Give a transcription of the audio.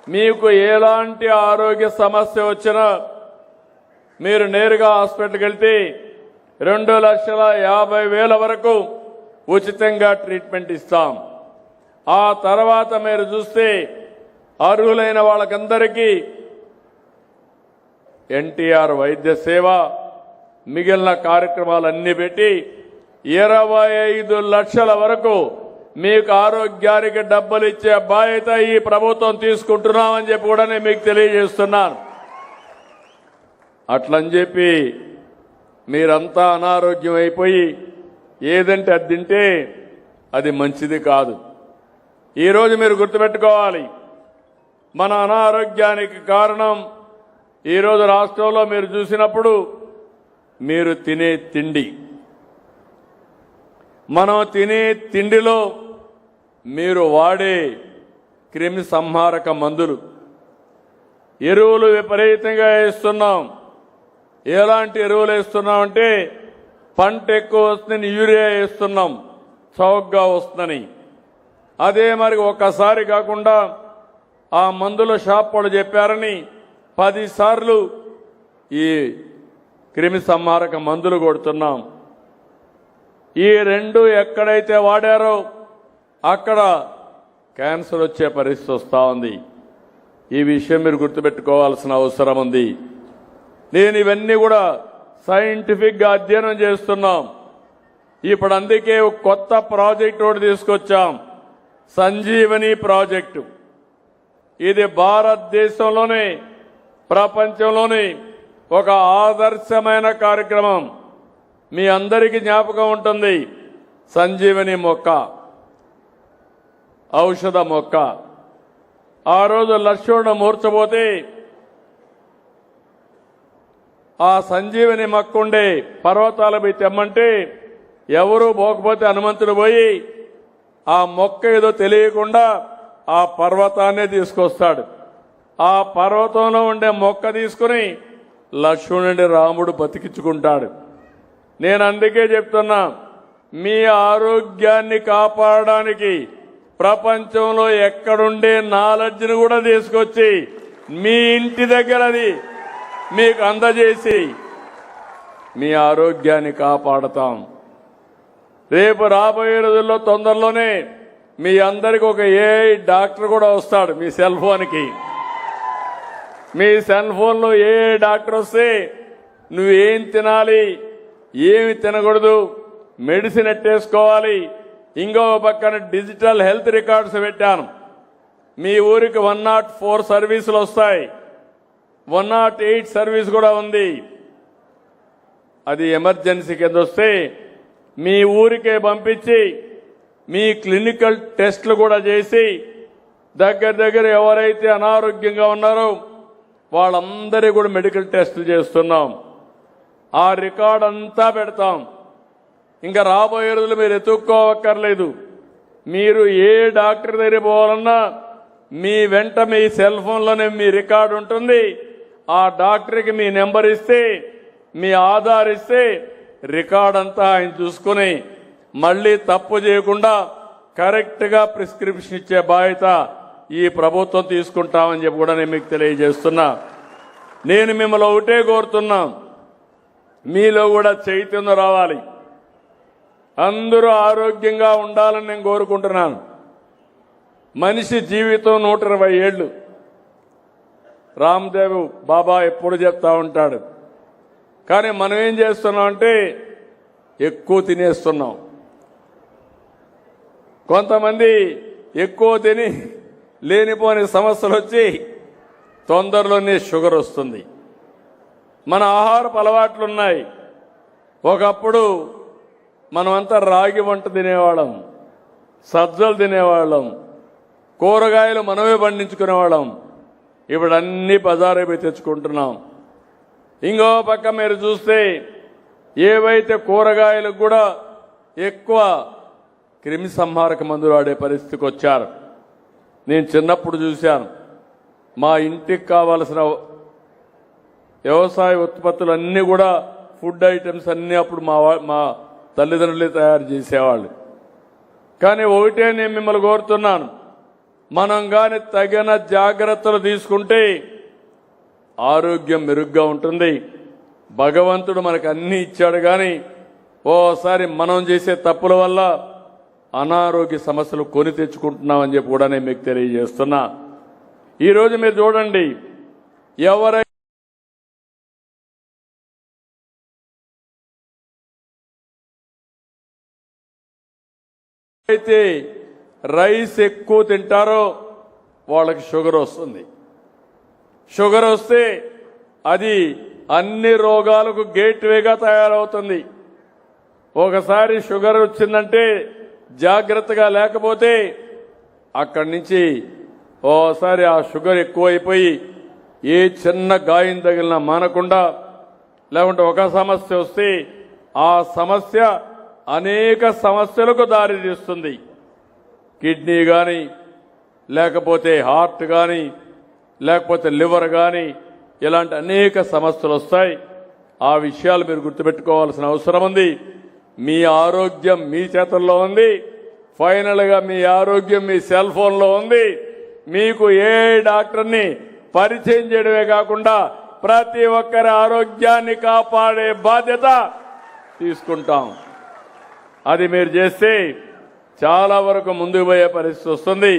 మీకు ఎలాంటి ఆరోగ్య సమస్య వచ్చినా మీరు నేరుగా హాస్పిటల్కి వెళ్తే 2,50,000 వరకు ఉచితంగా ట్రీట్మెంట్ ఇస్తాం. ఆ తర్వాత మీరు చూస్తే అర్హులైన వాళ్ళకందరికీ ఎన్టీఆర్ వైద్య సేవ మిగిలిన కార్యక్రమాలన్నీ పెట్టి 25 లక్షల వరకు మీకు ఆరోగ్యానికి డబ్బులు ఇచ్చే బాధ్యత ఈ ప్రభుత్వం తీసుకుంటున్నామని చెప్పి కూడా నేను మీకు తెలియజేస్తున్నాను. అట్లని చెప్పి మీరంతా అనారోగ్యం అయిపోయి ఏదంటే అది తింటే అది మంచిది కాదు. ఈరోజు మీరు గుర్తుపెట్టుకోవాలి, మన అనారోగ్యానికి కారణం ఈరోజు రాష్ట్రంలో మీరు చూసినప్పుడు మీరు తినే తిండి, మనం తినే తిండిలో మీరు వాడే క్రిమి సంహారక మందులు, ఎరువులు విపరీతంగా వేస్తున్నాం. ఎలాంటి ఎరువులు వేస్తున్నామంటే పంట ఎక్కువ వస్తుందని యూరియా వేస్తున్నాం, చౌకగా వస్తుందని. అదే మరి ఒక్కసారి కాకుండా ఆ మందుల షాప్ వాళ్ళు చెప్పారని 10 సార్లు ఈ క్రిమి సంహారక మందులు కొడుతున్నాం. ఈ రెండు ఎక్కడైతే వాడారో అక్కడ క్యాన్సర్ వచ్చే పరిస్థితి వస్తూ ఉంది. ఈ విషయం మీరు గుర్తుపెట్టుకోవాల్సిన అవసరం ఉంది. నేను ఇవన్నీ కూడా సైంటిఫిక్గా అధ్యయనం చేస్తున్నాం. ఇప్పుడు అందుకే ఒక కొత్త ప్రాజెక్ట్ ఒకటి తీసుకొచ్చాం, సంజీవని ప్రాజెక్టు. ఇది భారతదేశంలోనే ప్రపంచంలోనే ఒక ఆదర్శమైన కార్యక్రమం. మీ అందరికీ జ్ఞాపకం ఉంటుంది, సంజీవని మొక్క, ఔషధ మొక్క. ఆ రోజు లక్ష్మణుడు మూర్చబోతే ఆ సంజీవని మొక్క ఉండే పర్వతాలపై తెమ్మంటే ఎవరూ పోకపోతే హనుమంతుడు పోయి ఆ మొక్క ఏదో తెలియకుండా ఆ పర్వతాన్నే తీసుకొస్తాడు. ఆ పర్వతంలో ఉండే మొక్క తీసుకుని లక్ష్మణుడి రాముడు బతికించుకుంటాడు. నేను అందుకే చెప్తున్నా, మీ ఆరోగ్యాన్ని కాపాడడానికి ప్రపంచంలో ఎక్కడుండే నాలెడ్జ్ని కూడా తీసుకొచ్చి మీ ఇంటి దగ్గరది మీకు అందజేసి మీ ఆరోగ్యాన్ని కాపాడతాం. రేపు రాబోయే రోజుల్లో తొందరలోనే మీ అందరికి ఒక ఏఐ డాక్టర్ కూడా వస్తాడు. మీ సెల్ ఫోన్కి, మీ సెల్ ఫోన్లో ఏఐ డాక్టర్ వస్తే నువ్వేం తినాలి, ఏమి తినకూడదు, మెడిసిన్ ఎట్టేసుకోవాలి. ఇంకో పక్కన డిజిటల్ హెల్త్ రికార్డ్స్ పెట్టాను. మీ ఊరికి 104 సర్వీసులు వస్తాయి, 108 సర్వీస్ కూడా ఉంది. అది ఎమర్జెన్సీ కింద వస్తే మీ ఊరికే పంపించి మీ క్లినికల్ టెస్టులు కూడా చేసి దగ్గర ఎవరైతే అనారోగ్యంగా ఉన్నారో వాళ్ళందరి కూడా మెడికల్ టెస్టులు చేస్తున్నాం. ఆ రికార్డ్ అంతా పెడతాం. ఇంకా రాబోయే రోజులు మీరు ఎత్తుక్కోవక్కర్లేదు. మీరు ఏ డాక్టర్ దగ్గర పోవాలన్నా మీ వెంట మీ సెల్ ఫోన్లోనే మీ రికార్డు ఉంటుంది. ఆ డాక్టర్కి మీ నెంబర్ ఇస్తే, మీ ఆధార్ ఇస్తే రికార్డ్ అంతా ఆయన చూసుకుని మళ్ళీ తప్పు చేయకుండా కరెక్ట్గా ప్రిస్క్రిప్షన్ ఇచ్చే బాధ్యత ఈ ప్రభుత్వం తీసుకుంటామని చెప్పి కూడా నేను మీకు తెలియజేస్తున్నా. నేను మిమ్మల్ని ఒకటే కోరుతున్నా, మీలో కూడా చైతన్యం రావాలి. అందరూ ఆరోగ్యంగా ఉండాలని నేను కోరుకుంటున్నాను. మనిషి జీవితం 120 ఏళ్ళు. రామ్దేవ్ బాబా ఎప్పుడు చెప్తా ఉంటాడు. కానీ మనం ఏం చేస్తున్నాం అంటే ఎక్కువ తినేస్తున్నాం. కొంతమంది ఎక్కువ తిని లేనిపోని సమస్యలు వచ్చి తొందరలోనే షుగర్ వస్తుంది. మన ఆహారపు అలవాట్లు ఉన్నాయి. ఒకప్పుడు మనమంతా రాగి వంట తినేవాళ్ళం, సజ్జలు తినేవాళ్ళం, కూరగాయలు మనమే పండించుకునేవాళ్ళం. ఇప్పుడు అన్ని బజారు పోయి తెచ్చుకుంటున్నాం. ఇంకో పక్క మీరు చూస్తే ఏవైతే కూరగాయలకు కూడా ఎక్కువ క్రిమి సంహారక మందులు వాడే పరిస్థితికి వచ్చారు. నేను చిన్నప్పుడు చూశాను. మా ఇంటికి కావలసిన వ్యవసాయ ఉత్పత్తులన్నీ కూడా ఫుడ్ ఐటమ్స్ అన్నీ అప్పుడు మా తల్లిదండ్రులే తయారు చేసేవాళ్ళు. కానీ ఒకటే నేను మిమ్మల్ని కోరుతున్నాను, మనం గాని తగిన జాగ్రత్తలు తీసుకుంటే ఆరోగ్యం మెరుగ్గా ఉంటుంది. భగవంతుడు మనకు అన్ని ఇచ్చాడు కానీ ఓసారి మనం చేసే తప్పుల వల్ల అనారోగ్య సమస్యలు కొని తెచ్చుకుంటున్నామని చెప్పి కూడా నేను మీకు తెలియజేస్తున్నా. ఈరోజు మీరు చూడండి, ఎవరైతే రైస్ ఎక్కువ తింటారో వాళ్ళకి షుగర్ వస్తుంది. షుగర్ వస్తే అది అన్ని రోగాలకు గేట్వేగా తయారవుతుంది. ఒకసారి షుగర్ వచ్చిందంటే జాగ్రత్తగా లేకపోతే అక్కడి నుంచి ఓసారి ఆ షుగర్ ఎక్కువైపోయి ఏ చిన్న గాయం తగిలినా మానకుండా, లేకుంటే ఒక సమస్య వస్తే ఆ సమస్య అనేక సమస్యలకు దారితీస్తుంది. కిడ్నీ కానీ, లేకపోతే హార్ట్ కానీ, లేకపోతే లివర్ కానీ, ఇలాంటి అనేక సమస్యలు వస్తాయి. ఆ విషయాలు మీరు గుర్తుపెట్టుకోవాల్సిన అవసరం ఉంది. మీ ఆరోగ్యం మీ చేతుల్లో ఉంది. ఫైనల్ గా మీ ఆరోగ్యం మీ సెల్ ఫోన్లో ఉంది. మీకు ఏ డాక్టర్ని పరిచయం చేయడమే కాకుండా ప్రతి ఒక్కరి ఆరోగ్యాన్ని కాపాడే బాధ్యత తీసుకుంటాం. అది మీరు చేస్తే చాలా వరకు ముందుకు పోయే పరిస్థితి వస్తుంది.